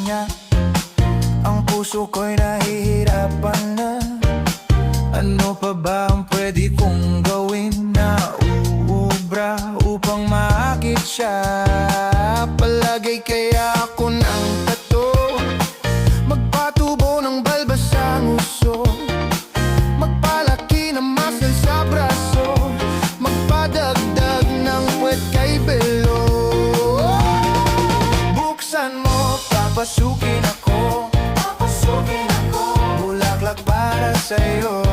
niya. Ang puso ko'y nahihirapan na. Ano pa ba ang pwede kong gawin na uubra upang maakit siya? Palagay kaya ako ng tato, magpatubo ng balbas sa nguso, magpalaki ng muscle sa braso, magpadagdag ng puwet kay belo. Buksan mo, papasukin ako, bulaklak para sa'yo.